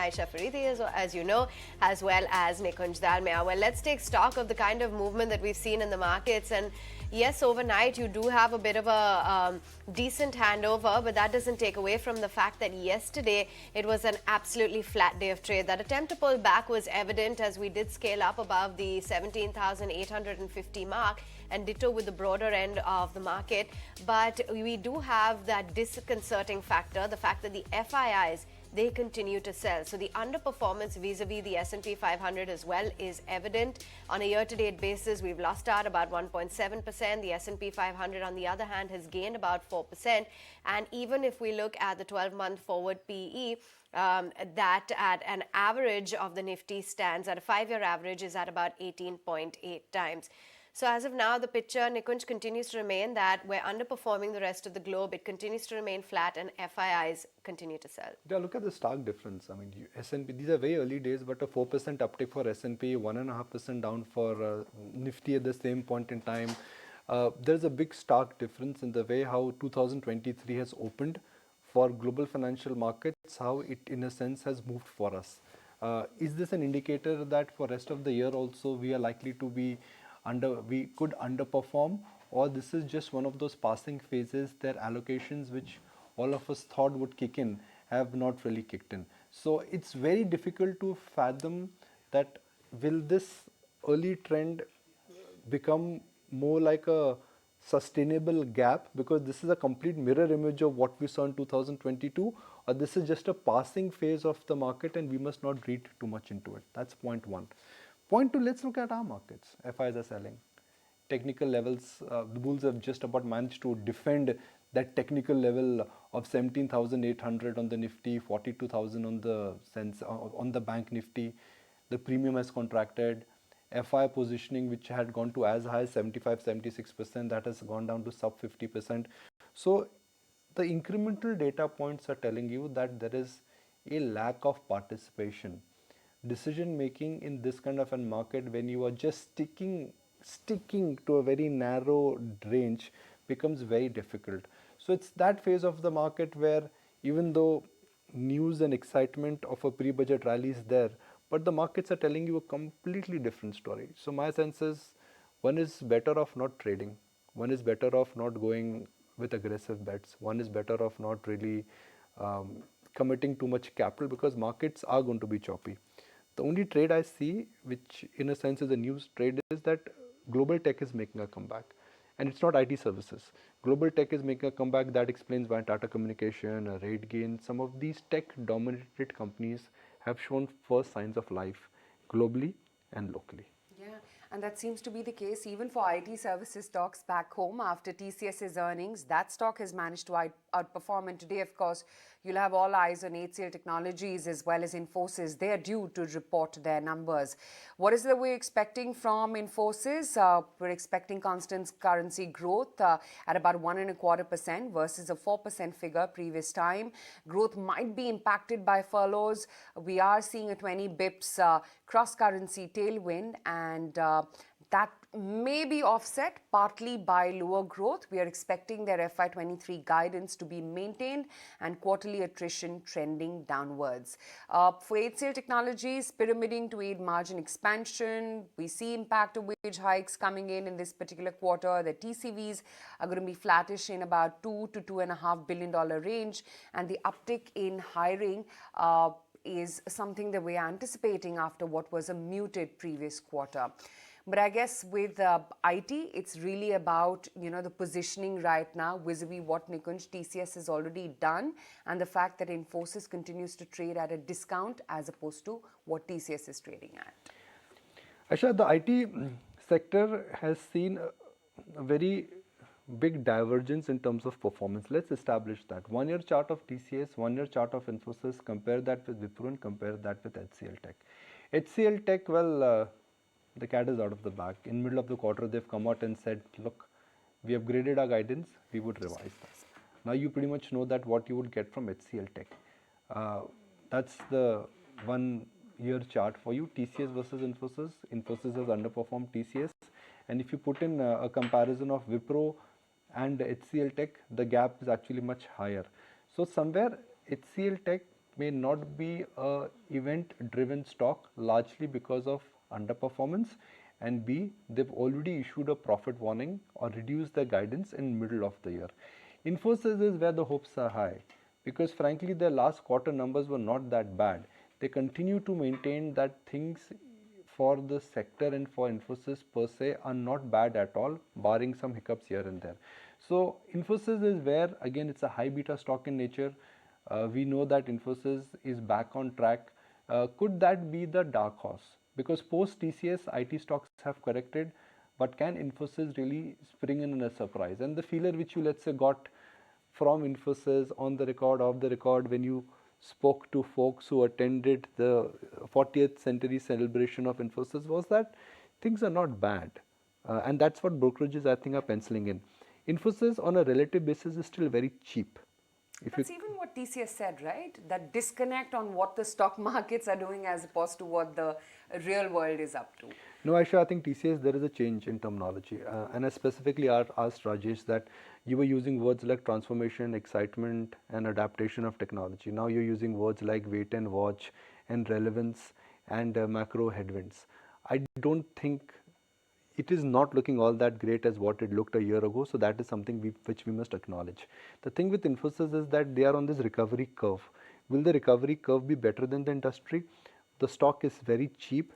Aisha Faridi, as you know, as well as Nikunj Dalmia. Well, let's take stock of the kind of movement that we've seen in the markets. And yes, overnight you do have a bit of a decent handover, but that doesn't take away from the fact that yesterday it was an absolutely flat day of trade. That attempt to pull back was evident as we did scale up above the 17,850 mark, and ditto with the broader end of the market. But we do have that disconcerting factor, the fact that the FIIs, they continue to sell. So the underperformance vis-a-vis the S&P 500 as well is evident. On a year-to-date basis, we've lost out about 1.7%. The S&P 500, on the other hand, has gained about 4%. And even if we look at the 12-month forward PE, that at an average of the Nifty stands at a 5-year average is at about 18.8 times. So as of now, the picture, Nikunj, continues to remain that we're underperforming the rest of the globe. It continues to remain flat, and FIIs continue to sell. Yeah, look at the stark difference. I mean, S&P, these are very early days, but a 4% uptick for S&P, 1.5% down for Nifty at the same point in time. There's a big stark difference in the way how 2023 has opened for global financial markets, how it in a sense has moved for us. Is this an indicator that for rest of the year also we are likely to be we could underperform, or this is just one of those passing phases, their allocations which all of us thought would kick in have not really kicked in. So it's very difficult to fathom that will this early trend become more like a sustainable gap, because this is a complete mirror image of what we saw in 2022, or this is just a passing phase of the market and we must not read too much into it. That's point one. Point two, let's look at our markets. FIs are selling. Technical levels, the bulls have just about managed to defend that technical level of 17,800 on the Nifty, 42,000 on the bank Nifty. The premium has contracted. FI positioning, which had gone to as high as 75-76%, that has gone down to sub 50%. So the incremental data points are telling you that there is a lack of participation. Decision making in this kind of a market, when you are just sticking to a very narrow range, becomes very difficult. So it's that phase of the market where even though news and excitement of a pre-budget rally is there, but the markets are telling you a completely different story. So my sense is, one is better off not trading, one is better off not going with aggressive bets, one is better off not really committing too much capital, because markets are going to be choppy. The only trade I see, which in a sense is a news trade, is that global tech is making a comeback. And it's not IT services. Global tech is making a comeback. That explains why Tata Communication, RateGain, some of these tech-dominated companies have shown first signs of life globally and locally. Yeah, and that seems to be the case even for IT services stocks back home. After TCS's earnings, that stock has managed to outperform. And today, of course, you'll have all eyes on HCL Technologies as well as Infosys. They are due to report their numbers. What is it we're expecting from Infosys? We're expecting constant currency growth at about 1.25% versus a 4% figure previous time. Growth might be impacted by furloughs. We are seeing a 20 bips cross-currency tailwind, and that may be offset partly by lower growth. We are expecting their FY23 guidance to be maintained and quarterly attrition trending downwards. For HCL Technologies, pyramiding to aid margin expansion. We see impact of wage hikes coming in this particular quarter. The TCVs are going to be flattish in about $2 to $2.5 billion range, and the uptick in hiring is something that we are anticipating after what was a muted previous quarter. But I guess with IT, it's really about, the positioning right now vis-a-vis what Nikunj TCS has already done, and the fact that Infosys continues to trade at a discount as opposed to what TCS is trading at. Aisha, the IT sector has seen a very big divergence in terms of performance. Let's establish that. 1 year chart of TCS, 1 year chart of Infosys, compare that with Wipro and compare that with HCL Tech. HCL Tech, well, the cat is out of the bag. In middle of the quarter, they've come out and said, look, we upgraded our guidance, we would revise that. Now you pretty much know that what you would get from HCL Tech. That's the 1 year chart for you, TCS versus Infosys. Infosys has underperformed TCS. And if you put in a comparison of Wipro and HCL Tech, the gap is actually much higher. So somewhere HCL Tech may not be a event driven stock, largely because of underperformance, and B, they've already issued a profit warning or reduced their guidance in middle of the year. Infosys is where the hopes are high, because frankly their last quarter numbers were not that bad. They continue to maintain that things for the sector and for Infosys per se are not bad at all, barring some hiccups here and there. So Infosys is where, again, it's a high beta stock in nature. We know that Infosys is back on track. Could that be the dark horse? Because post TCS, IT stocks have corrected, but can Infosys really spring in a surprise? And the feeler which you, let's say, got from Infosys on the record, off the record, when you spoke to folks who attended the 40th century celebration of Infosys, was that things are not bad. And that's what brokerages, I think, are penciling in. Infosys on a relative basis is still very cheap. That's even what TCS said, right? That disconnect on what the stock markets are doing as opposed to what the real world is up to. No, Aisha, I think TCS, there is a change in terminology. And I specifically asked Rajesh that you were using words like transformation, excitement, and adaptation of technology. Now you're using words like wait and watch and relevance and macro headwinds. I don't think it is not looking all that great as what it looked a year ago. So that is something which we must acknowledge. The thing with Infosys is that they are on this recovery curve. Will the recovery curve be better than the industry? The stock is very cheap.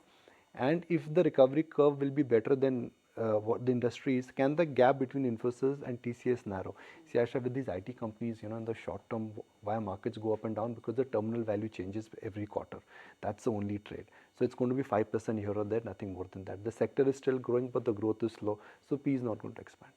And if the recovery curve will be better than what the industry is, can the gap between Infosys and TCS narrow? See, Asha, with these IT companies, in the short term, why markets go up and down? Because the terminal value changes every quarter. That's the only trade. So it's going to be 5% here or there, nothing more than that. The sector is still growing, but the growth is slow. So P is not going to expand.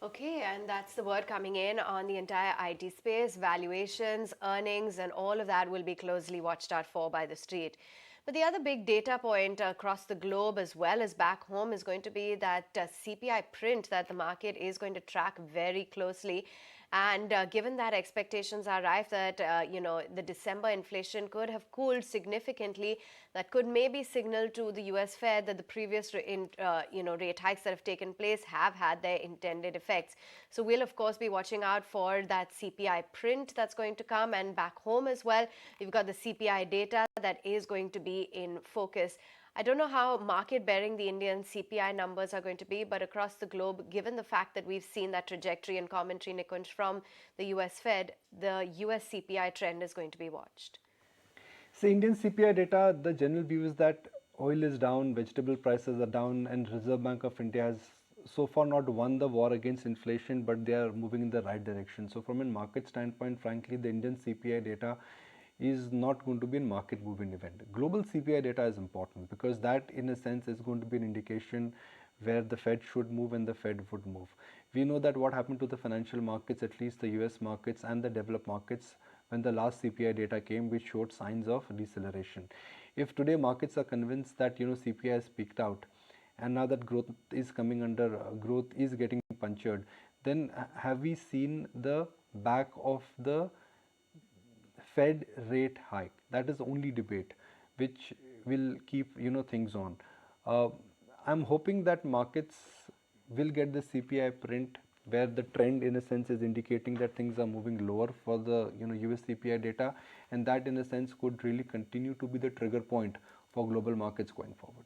Okay, and that's the word coming in on the entire IT space. Valuations, earnings, and all of that will be closely watched out for by the street. But the other big data point across the globe as well as back home is going to be that CPI print that the market is going to track very closely. And given that expectations are rife that, the December inflation could have cooled significantly, that could maybe signal to the US Fed that the previous rate hikes that have taken place have had their intended effects. So we'll, of course, be watching out for that CPI print that's going to come. And back home as well, we've got the CPI data that is going to be in focus. I don't know how market bearing the Indian CPI numbers are going to be, but across the globe, given the fact that we've seen that trajectory and commentary, Nikunj, from the US Fed, the US CPI trend is going to be watched. So Indian CPI data, the general view is that oil is down, vegetable prices are down, and Reserve Bank of India has so far not won the war against inflation, but they are moving in the right direction. So from a market standpoint, frankly, the Indian CPI data is not going to be a market moving event. Global CPI data is important because that in a sense is going to be an indication where the Fed should move and the Fed would move. We know that what happened to the financial markets, at least the US markets and the developed markets, when the last CPI data came, which showed signs of deceleration. If today markets are convinced that CPI has peaked out and now that growth is coming under, growth is getting punctured, then have we seen the back of the Fed rate hike? That is the only debate which will keep things on. I'm hoping that markets will get the CPI print where the trend in a sense is indicating that things are moving lower for the US CPI data, and that in a sense could really continue to be the trigger point for global markets going forward.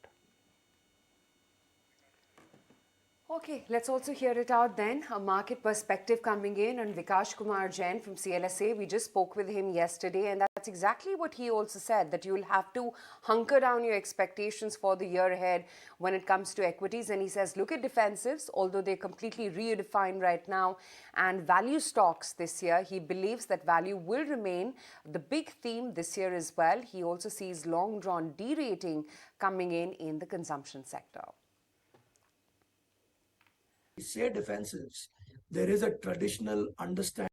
Okay, let's also hear it out then. A market perspective coming in on Vikash Kumar Jain from CLSA. We just spoke with him yesterday, and that's exactly what he also said, that you'll have to hunker down your expectations for the year ahead when it comes to equities. And he says, look at defensives, although they're completely redefined right now, and value stocks this year. He believes that value will remain the big theme this year as well. He also sees long-drawn derating coming in the consumption sector. We say defensives, there is a traditional understanding